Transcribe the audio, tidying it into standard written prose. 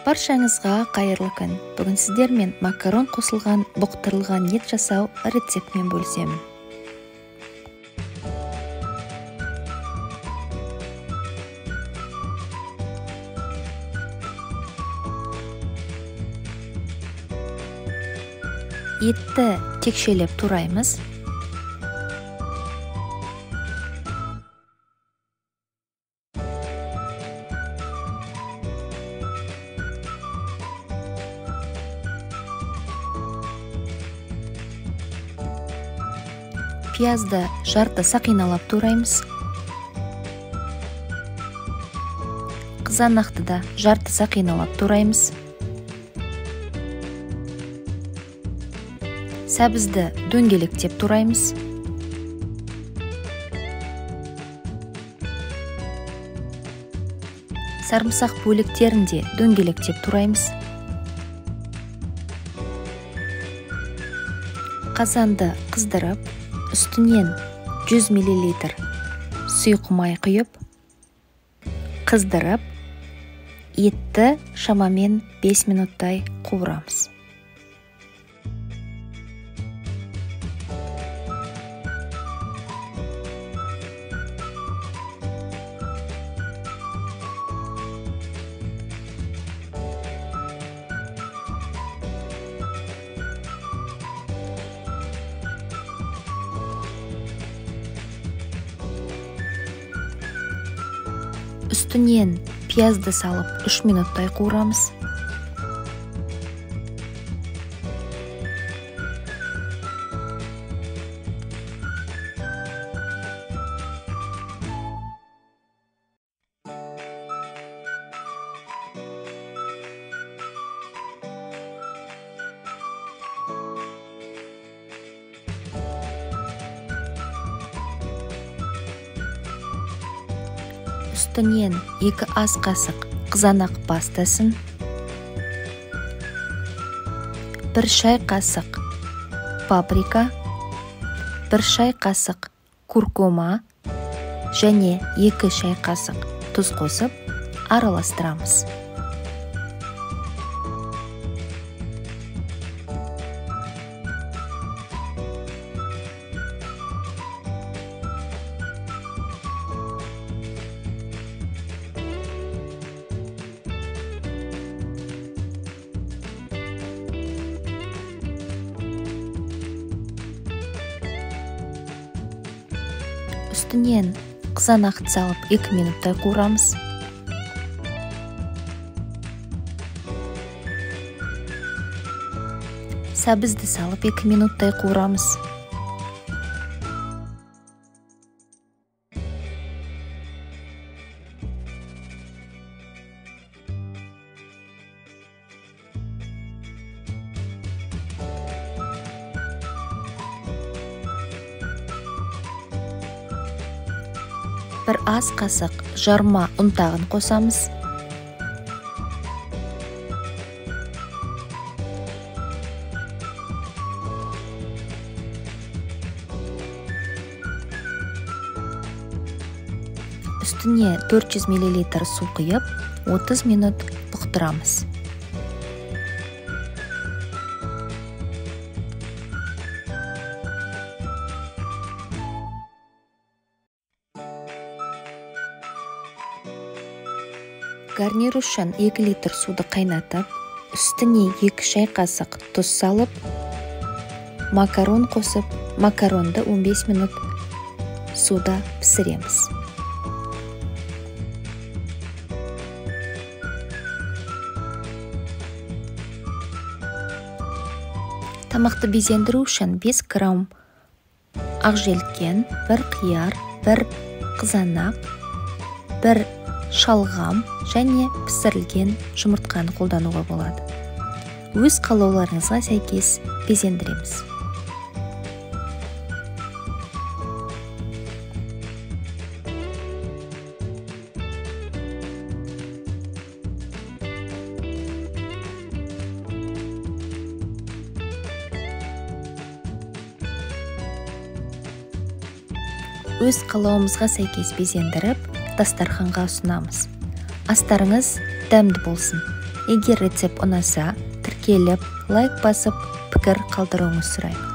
Баршаңызға қайырлы күн. Бүгін сіздермен макарон қосылған бұқтырылған ет жасау рецептімен бөлісемін. Етті текшелеп тураймыз. Пиязды жарты сақиналап тураймыз. Қызанақты да жарты сақиналап тураймыз. Сәбізді дөңгелектеп тураймыз. Сарымсақ бөліктерінде дөңгелектеп тураймыз. Қазанды қыздырып, үстінен 100 мл сұйық май құйып, қыздырып, етті шамамен 5 минуттай қуырамыз. Үстінен пиязды салып 3 минуттай қуырамыз. Үстінен 2 ас қасық қызанақ пастасын, 1 шай қасық паприка, 1 шай қасық куркума және 2 шай қасық тұз қосып араластырамыз. Үстінен қызанақты салып 2 минуттай қуырамыз. Сәбізді салып 2 минуттай қуырамыз. Бір ас қасық жарма ұнтағын қосамыз. Үстіне 400 мл су құйып, 30 минут бұқтырамыз. Гарнир үшін 2 литр суды қайнатып, үстіне 2 шай қасық тұз салып, макарон қосып, макаронды 15 минут суда пісіреміз. Тамақты безендіру үшін 5 грамм ақжелкен, 1 қияр, 1 қызанақ, 1 шалғам және пісірілген жұмыртқаны қолдануға болады. Өз қалауларыңызға сәйкес безендіреміз. Өз қалауымызға сәйкес безендіріп, дастарханға ұсынамыз. Астарыңыз дәмді болсын. Егер рецепт ұнаса, тіркеліп, лайк басып, пікір қалдыруыңызды сұраймын.